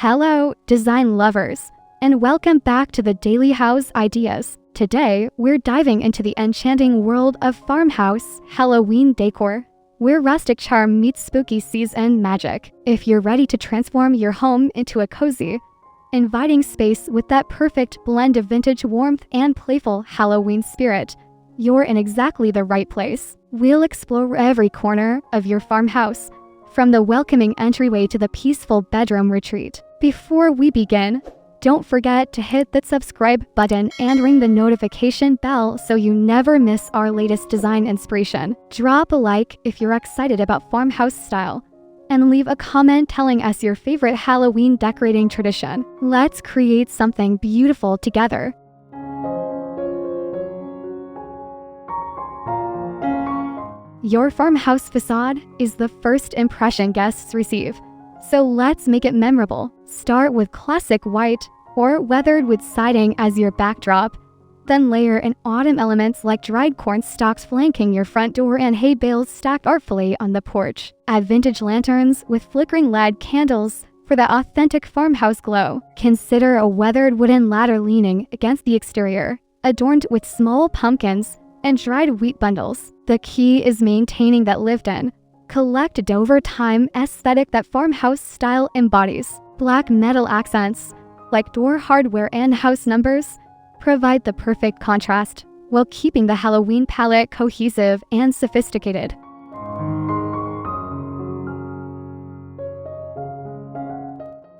Hello, design lovers, and welcome back to the Daily House Ideas. Today, we're diving into the enchanting world of Farmhouse Halloween Decor, where rustic charm meets spooky season magic. If you're ready to transform your home into a cozy, inviting space with that perfect blend of vintage warmth and playful Halloween spirit, you're in exactly the right place. We'll explore every corner of your farmhouse, from the welcoming entryway to the peaceful bedroom retreat. Before we begin, don't forget to hit that subscribe button and ring the notification bell so you never miss our latest design inspiration. Drop a like if you're excited about farmhouse style, and leave a comment telling us your favorite Halloween decorating tradition. Let's create something beautiful together. Your farmhouse facade is the first impression guests receive, so let's make it memorable. Start with classic white or weathered wood siding as your backdrop, then layer in autumn elements like dried corn stalks flanking your front door and hay bales stacked artfully on the porch. Add vintage lanterns with flickering LED candles for the authentic farmhouse glow. Consider a weathered wooden ladder leaning against the exterior, adorned with small pumpkins and dried wheat bundles. The key is maintaining that lived-in, collected over time aesthetic that farmhouse style embodies. Black metal accents, like door hardware and house numbers, provide the perfect contrast while keeping the Halloween palette cohesive and sophisticated.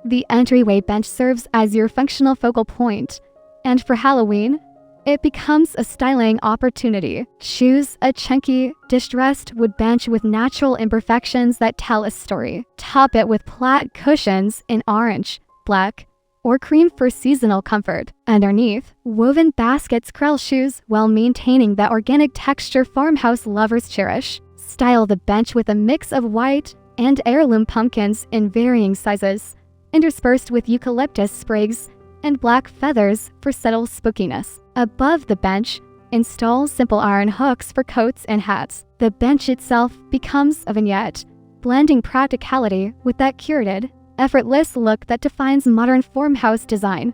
The entryway bench serves as your functional focal point, and for Halloween, it becomes a styling opportunity. Choose a chunky, distressed wood bench with natural imperfections that tell a story. Top it with plaid cushions in orange, black, or cream for seasonal comfort. Underneath, woven baskets curl shoes while maintaining the organic texture farmhouse lovers cherish. Style the bench with a mix of white and heirloom pumpkins in varying sizes, interspersed with eucalyptus sprigs and black feathers for subtle spookiness. Above the bench, install simple iron hooks for coats and hats. The bench itself becomes a vignette, blending practicality with that curated, effortless look that defines modern farmhouse design.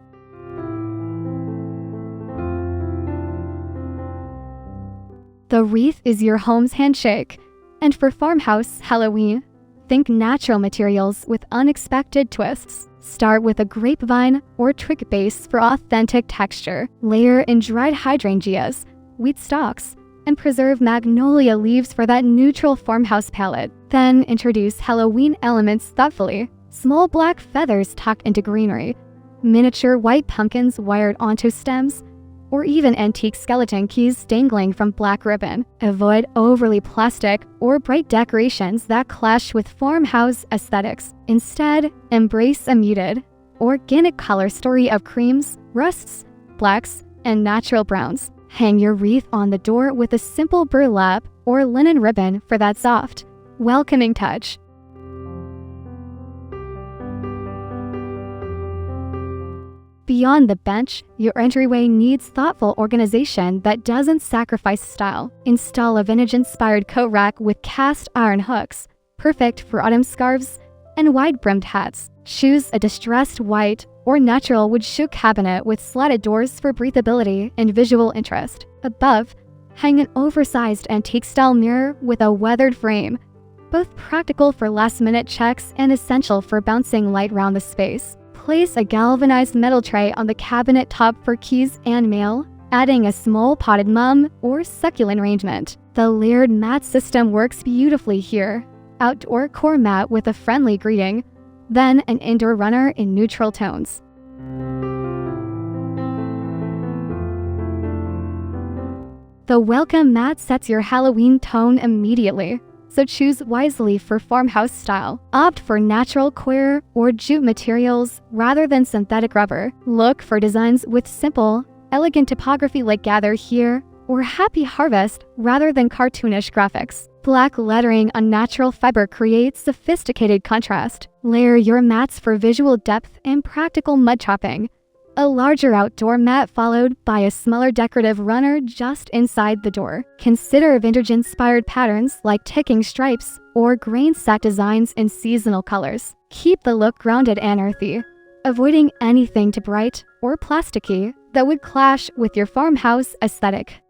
The wreath is your home's handshake, and for farmhouse Halloween, think natural materials with unexpected twists. Start with a grapevine or twig base for authentic texture. Layer in dried hydrangeas, wheat stalks, and preserve magnolia leaves for that neutral farmhouse palette. Then introduce Halloween elements thoughtfully. Small black feathers tucked into greenery, miniature white pumpkins wired onto stems, or even antique skeleton keys dangling from black ribbon. Avoid overly plastic or bright decorations that clash with farmhouse aesthetics. Instead, embrace a muted, organic color story of creams, rusts, blacks, and natural browns. Hang your wreath on the door with a simple burlap or linen ribbon for that soft, welcoming touch. Beyond the bench, your entryway needs thoughtful organization that doesn't sacrifice style. Install a vintage-inspired coat rack with cast iron hooks, perfect for autumn scarves and wide-brimmed hats. Choose a distressed white or natural wood shoe cabinet with slatted doors for breathability and visual interest. Above, hang an oversized antique-style mirror with a weathered frame, both practical for last-minute checks and essential for bouncing light around the space. Place a galvanized metal tray on the cabinet top for keys and mail, adding a small potted mum or succulent arrangement. The layered mat system works beautifully here. Outdoor core mat with a friendly greeting, then an indoor runner in neutral tones. The welcome mat sets your Halloween tone immediately, so choose wisely for farmhouse style. Opt for natural coir or jute materials rather than synthetic rubber. Look for designs with simple, elegant typography like Gather Here or Happy Harvest rather than cartoonish graphics. Black lettering on natural fiber creates sophisticated contrast. Layer your mats for visual depth and practical mud chopping. A larger outdoor mat followed by a smaller decorative runner just inside the door. Consider vintage-inspired patterns like ticking stripes or grain sack designs in seasonal colors. Keep the look grounded and earthy, avoiding anything too bright or plasticky that would clash with your farmhouse aesthetic.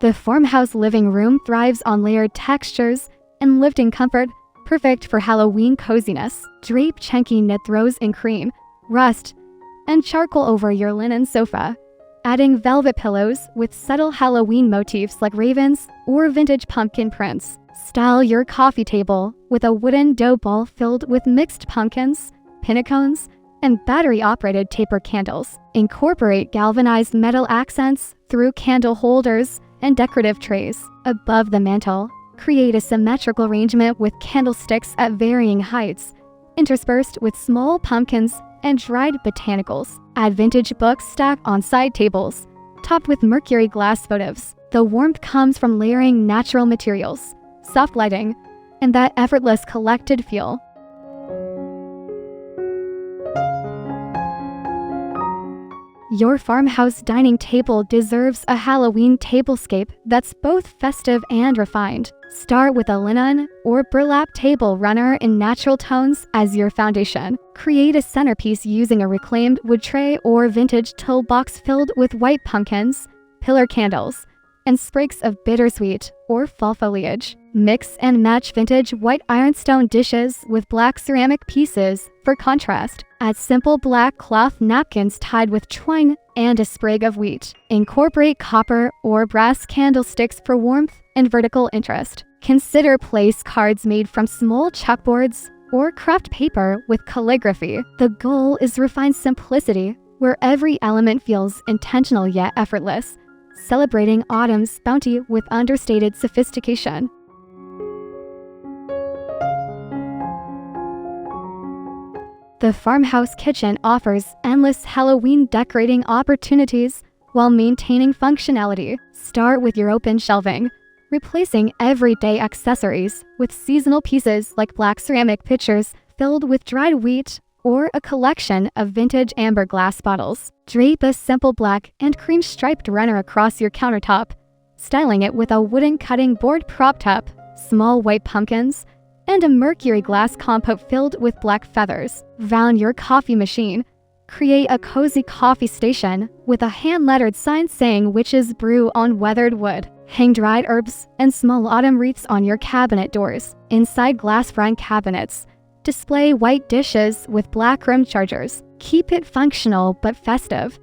The farmhouse living room thrives on layered textures and lived-in comfort, perfect for Halloween coziness. Drape chunky knit throws in cream, rust, and charcoal over your linen sofa, adding velvet pillows with subtle Halloween motifs like ravens or vintage pumpkin prints. Style your coffee table with a wooden dough bowl filled with mixed pumpkins, pinnacones, and battery-operated taper candles. Incorporate galvanized metal accents through candle holders and decorative trays. Above the mantel, create a symmetrical arrangement with candlesticks at varying heights, interspersed with small pumpkins and dried botanicals. Add vintage books stacked on side tables, topped with mercury glass votives. The warmth comes from layering natural materials, soft lighting, and that effortless collected feel. Your farmhouse dining table deserves a Halloween tablescape that's both festive and refined. Start with a linen or burlap table runner in natural tones as your foundation. Create a centerpiece using a reclaimed wood tray or vintage toolbox filled with white pumpkins, pillar candles, and sprigs of bittersweet or fall foliage. Mix and match vintage white ironstone dishes with black ceramic pieces for contrast. Add simple black cloth napkins tied with twine and a sprig of wheat. Incorporate copper or brass candlesticks for warmth and vertical interest. Consider place cards made from small chalkboards or craft paper with calligraphy. The goal is refined simplicity, where every element feels intentional yet effortless, celebrating autumn's bounty with understated sophistication. The farmhouse kitchen offers endless Halloween decorating opportunities while maintaining functionality. Start with your open shelving, replacing everyday accessories with seasonal pieces like black ceramic pitchers filled with dried wheat or a collection of vintage amber glass bottles. Drape a simple black and cream striped runner across your countertop, styling it with a wooden cutting board prop top, small white pumpkins, and a mercury glass compote filled with black feathers. Round your coffee machine. Create a cozy coffee station with a hand-lettered sign saying witches brew on weathered wood. Hang dried herbs and small autumn wreaths on your cabinet doors. Inside glass front cabinets, display white dishes with black rimmed chargers. Keep it functional but festive.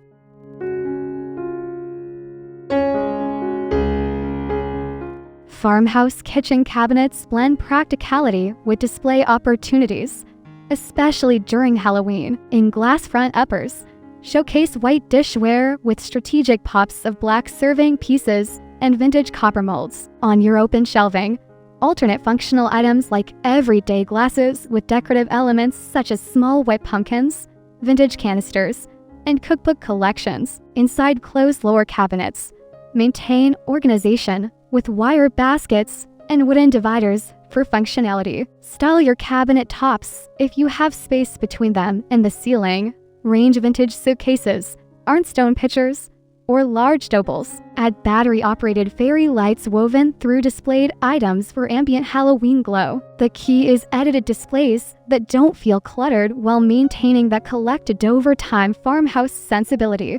Farmhouse kitchen cabinets blend practicality with display opportunities, especially during Halloween. In glass front uppers, showcase white dishware with strategic pops of black serving pieces and vintage copper molds. On your open shelving, alternate functional items like everyday glasses with decorative elements such as small white pumpkins, vintage canisters, and cookbook collections. Inside closed lower cabinets, maintain organization with wire baskets and wooden dividers for functionality. Style your cabinet tops if you have space between them and the ceiling. Range vintage suitcases, ironstone pitchers, or large doubles. Add battery-operated fairy lights woven through displayed items for ambient Halloween glow. The key is edited displays that don't feel cluttered while maintaining that collected over time farmhouse sensibility.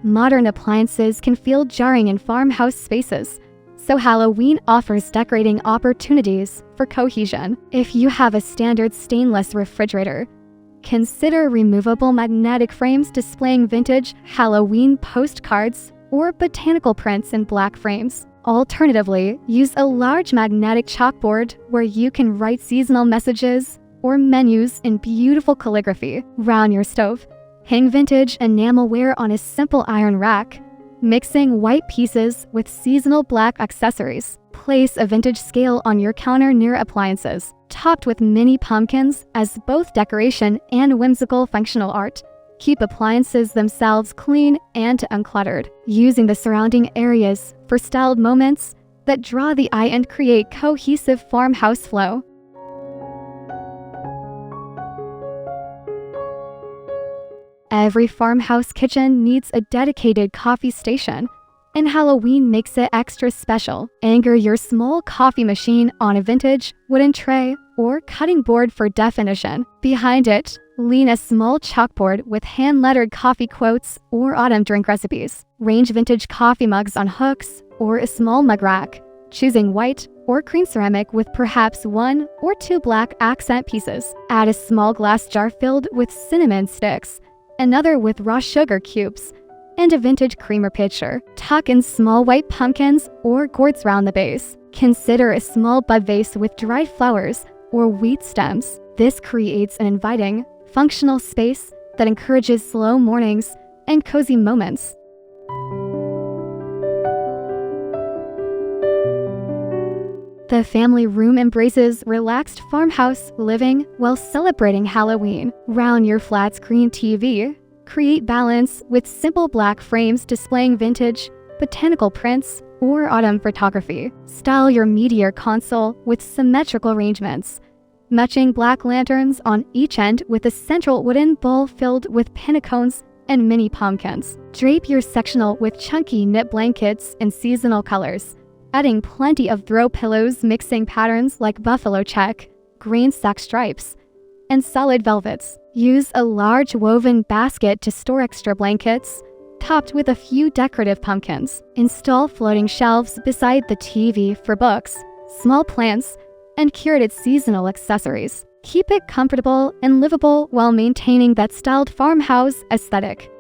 Modern appliances can feel jarring in farmhouse spaces, so Halloween offers decorating opportunities for cohesion. If you have a standard stainless refrigerator, consider removable magnetic frames displaying vintage Halloween postcards or botanical prints in black frames. Alternatively, use a large magnetic chalkboard where you can write seasonal messages or menus in beautiful calligraphy. Round your stove, hang vintage enamelware on a simple iron rack, mixing white pieces with seasonal black accessories. Place a vintage scale on your counter near appliances, topped with mini pumpkins as both decoration and whimsical functional art. Keep appliances themselves clean and uncluttered, using the surrounding areas for styled moments that draw the eye and create cohesive farmhouse flow. Every farmhouse kitchen needs a dedicated coffee station, and Halloween makes it extra special. Anchor your small coffee machine on a vintage wooden tray or cutting board for definition. Behind it, lean a small chalkboard with hand-lettered coffee quotes or autumn drink recipes. Range vintage coffee mugs on hooks or a small mug rack, choosing white or cream ceramic with perhaps 1 or 2 black accent pieces. Add a small glass jar filled with cinnamon sticks, another with raw sugar cubes, and a vintage creamer pitcher. Tuck in small white pumpkins or gourds round the base. Consider a small bud vase with dried flowers or wheat stems. This creates an inviting, functional space that encourages slow mornings and cozy moments. The family room embraces relaxed farmhouse living while celebrating Halloween. Round your flat screen TV. Create balance with simple black frames displaying vintage, botanical prints, or autumn photography. Style your media console with symmetrical arrangements, matching black lanterns on each end with a central wooden bowl filled with pinnacones and mini pumpkins. Drape your sectional with chunky knit blankets in seasonal colors, adding plenty of throw pillows mixing patterns like buffalo check, green sack stripes, and solid velvets. Use a large woven basket to store extra blankets, topped with a few decorative pumpkins. Install floating shelves beside the TV for books, small plants, and curated seasonal accessories. Keep it comfortable and livable while maintaining that styled farmhouse aesthetic.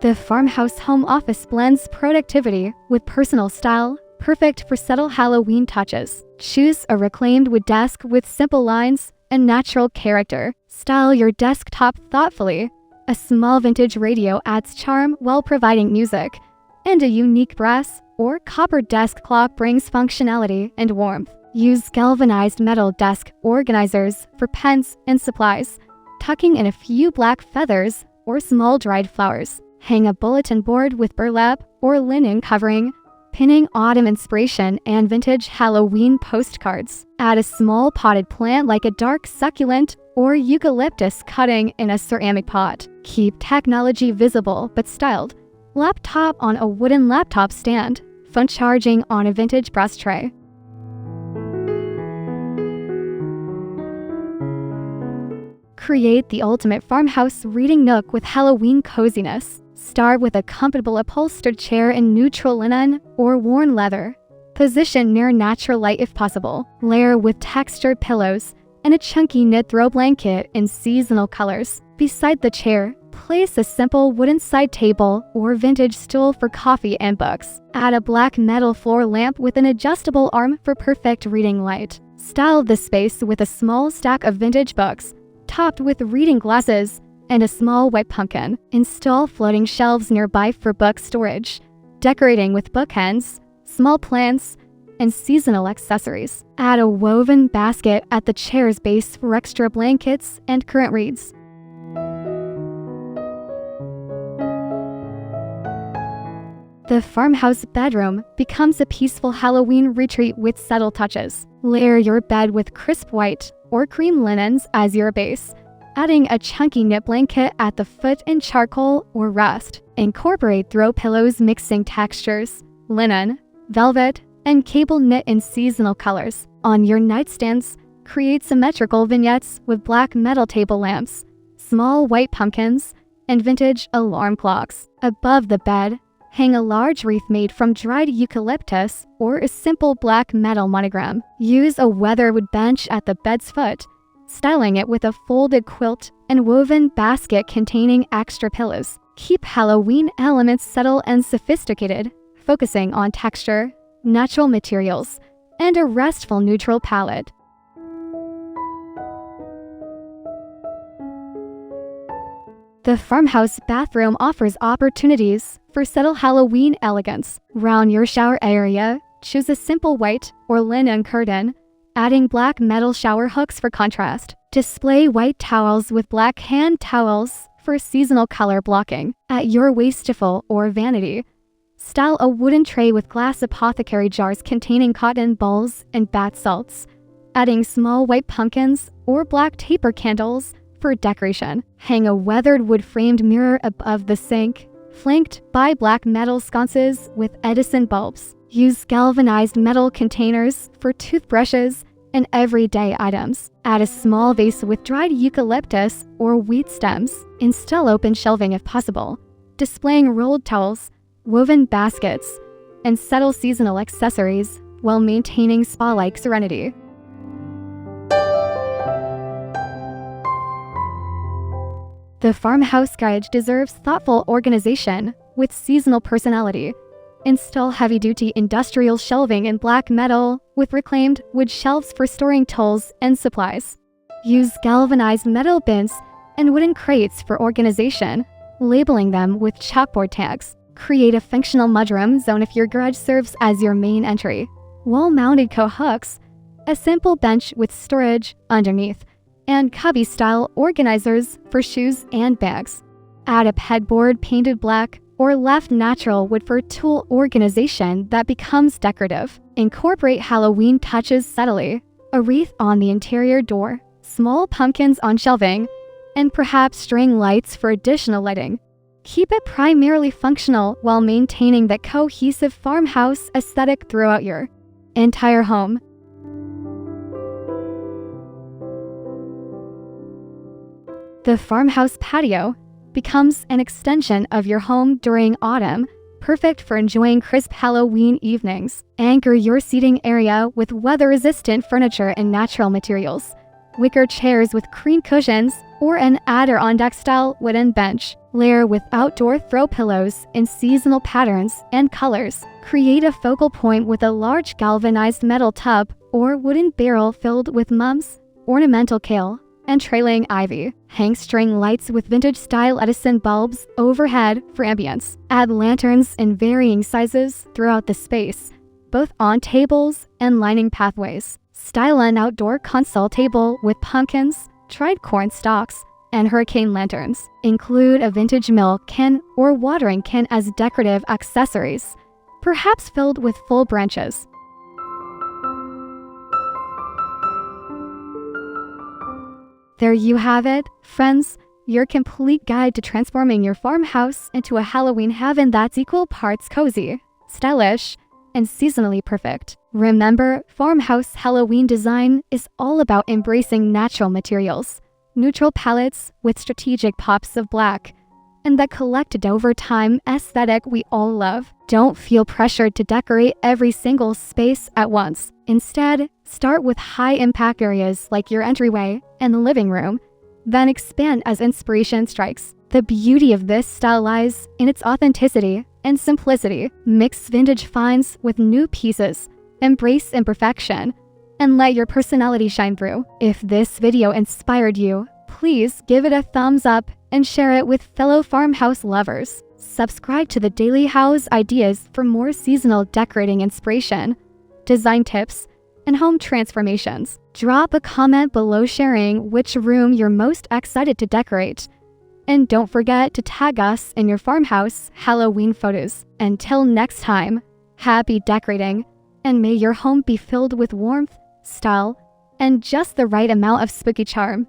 The farmhouse home office blends productivity with personal style, perfect for subtle Halloween touches. Choose a reclaimed wood desk with simple lines and natural character. Style your desktop thoughtfully. A small vintage radio adds charm while providing music, and a unique brass or copper desk clock brings functionality and warmth. Use galvanized metal desk organizers for pens and supplies, tucking in a few black feathers or small dried flowers. Hang a bulletin board with burlap or linen covering, pinning autumn inspiration and vintage Halloween postcards. Add a small potted plant like a dark succulent or eucalyptus cutting in a ceramic pot. Keep technology visible but styled. Laptop on a wooden laptop stand, phone charging on a vintage brass tray. Create the ultimate farmhouse reading nook with Halloween coziness. Start with a comfortable upholstered chair in neutral linen or worn leather. Position near natural light if possible. Layer with textured pillows and a chunky knit throw blanket in seasonal colors. Beside the chair, place a simple wooden side table or vintage stool for coffee and books. Add a black metal floor lamp with an adjustable arm for perfect reading light. Style the space with a small stack of vintage books, topped with reading glasses and a small white pumpkin. Install floating shelves nearby for book storage, decorating with bookends, small plants, and seasonal accessories. Add a woven basket at the chair's base for extra blankets and current reads. The farmhouse bedroom becomes a peaceful Halloween retreat with subtle touches. Layer your bed with crisp white or cream linens as your base, adding a chunky knit blanket at the foot in charcoal or rust. Incorporate throw pillows mixing textures, linen, velvet, and cable knit in seasonal colors. On your nightstands, create symmetrical vignettes with black metal table lamps, small white pumpkins, and vintage alarm clocks. Above the bed, hang a large wreath made from dried eucalyptus or a simple black metal monogram. Use a weatherwood bench at the bed's foot, styling it with a folded quilt and woven basket containing extra pillows. Keep Halloween elements subtle and sophisticated, focusing on texture, natural materials, and a restful neutral palette. The farmhouse bathroom offers opportunities for subtle Halloween elegance. Round your shower area, choose a simple white or linen curtain, adding black metal shower hooks for contrast. Display white towels with black hand towels for seasonal color blocking. At your wasteful or vanity, style a wooden tray with glass apothecary jars containing cotton balls and bath salts, adding small white pumpkins or black taper candles for decoration. Hang a weathered wood-framed mirror above the sink, flanked by black metal sconces with Edison bulbs. Use galvanized metal containers for toothbrushes and everyday items. Add a small vase with dried eucalyptus or wheat stems. Install open shelving if possible, displaying rolled towels, woven baskets, and subtle seasonal accessories while maintaining spa-like serenity. The farmhouse garage deserves thoughtful organization with seasonal personality. Install heavy-duty industrial shelving in black metal with reclaimed wood shelves for storing tools and supplies. Use galvanized metal bins and wooden crates for organization, labeling them with chalkboard tags. Create a functional mudroom zone if your garage serves as your main entry. Wall-mounted co-hooks, a simple bench with storage underneath, and cubby-style organizers for shoes and bags. Add a pegboard painted black or left natural wood for tool organization that becomes decorative. Incorporate Halloween touches subtly, a wreath on the interior door, small pumpkins on shelving, and perhaps string lights for additional lighting. Keep it primarily functional while maintaining that cohesive farmhouse aesthetic throughout your entire home. The farmhouse patio becomes an extension of your home during autumn, perfect for enjoying crisp Halloween evenings. Anchor your seating area with weather-resistant furniture and natural materials. Wicker chairs with cream cushions or an Adirondack style wooden bench. Layer with outdoor throw pillows in seasonal patterns and colors. Create a focal point with a large galvanized metal tub or wooden barrel filled with mums, ornamental kale, and trailing ivy. Hang string lights with vintage-style Edison bulbs overhead for ambience. Add lanterns in varying sizes throughout the space, both on tables and lining pathways. Style an outdoor console table with pumpkins, dried corn stalks, and hurricane lanterns. Include a vintage milk can or watering can as decorative accessories, perhaps filled with full branches. There you have it, friends, your complete guide to transforming your farmhouse into a Halloween heaven that's equal parts cozy, stylish, and seasonally perfect. Remember, farmhouse Halloween design is all about embracing natural materials, neutral palettes with strategic pops of black, and that collected over time aesthetic we all love. Don't feel pressured to decorate every single space at once. Instead, start with high-impact areas like your entryway and the living room, then expand as inspiration strikes. The beauty of this style lies in its authenticity and simplicity. Mix vintage finds with new pieces, embrace imperfection, and let your personality shine through. If this video inspired you, please give it a thumbs up and share it with fellow farmhouse lovers. Subscribe to the Daily House Ideas for more seasonal decorating inspiration, design tips, and home transformations. Drop a comment below sharing which room you're most excited to decorate. And don't forget to tag us in your farmhouse Halloween photos. Until next time, happy decorating, and may your home be filled with warmth, style, and just the right amount of spooky charm.